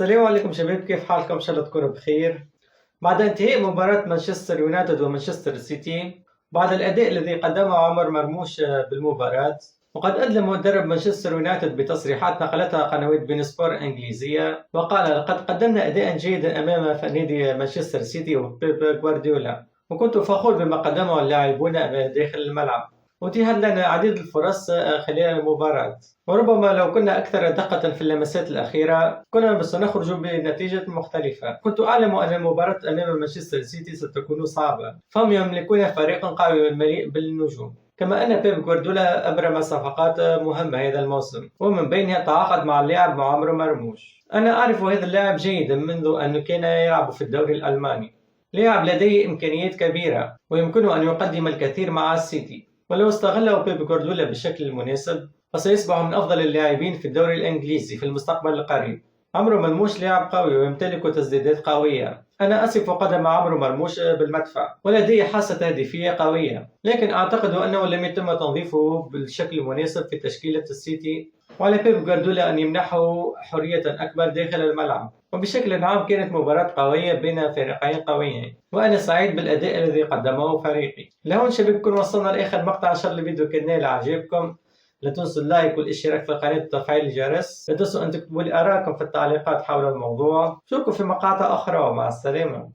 السلام عليكم شباب، كيف حالكم؟ إن شاء الله تكونوا بخير. بعد انتهاء مباراة مانشستر يونايتد ومانشستر سيتي، بعد الأداء الذي قدمه عمر مرموش بالمباراة، وقد أدلى مدرب مانشستر يونايتد بتصريحات نقلتها قنوات بين سبور إنجليزية، وقال: لقد قدمنا أداء جيدا أمام نادي مانشستر سيتي وبيب غوارديولا، وكنت فخور بما قدمه اللاعبون داخل الملعب. أتيحت لنا العديد الفرص خلال المباراة، وربما لو كنا أكثر دقة في اللمسات الأخيرة كنا سنخرج بنتيجة مختلفة. كنت أعلم أن المباراة أمام مانشستر سيتي ستكون صعبة، فهم يملكون فريقا قوي مليء بالنجوم، كما أن بيب غوارديولا أبرم صفقات مهمة هذا الموسم، ومن بينها تعاقد مع اللاعب عمرو مرموش. أنا أعرف هذا اللاعب جيدا منذ أن كان يلعب في الدوري الألماني. لاعب لديه إمكانيات كبيرة ويمكنه أن يقدم الكثير مع السيتي، ولو استغله بيب غوارديولا بالشكل المناسب فسيصبح من أفضل اللاعبين في الدوري الإنجليزي في المستقبل القريب. عمرو مرموش لاعب قوي ويمتلك تسديدات قوية. أنا أصف قدم عمرو مرموش بالمدفع، ولديه حاسة هدفية قوية، لكن أعتقد أنه لم يتم تنظيفه بالشكل المناسب في تشكيلة السيتي، وعلى بيب غوارديولا أن يمنحه حرية أكبر داخل الملعب. وبشكل عام كانت مباراة قوية بين فريقين قويين، وأنا سعيد بالأداء الذي قدمه فريقي. لهون شباب نكون وصلنا لآخر مقطع. إن شاء الله الفيديو كان نال إعجابكم. لا تنسوا اللايك والاشتراك في القناة وتفعيل الجرس. لا تنسوا أن تكتبوا لي آراءكم في التعليقات حول الموضوع. نشوفكم في مقاطع أخرى، ومع السلامة.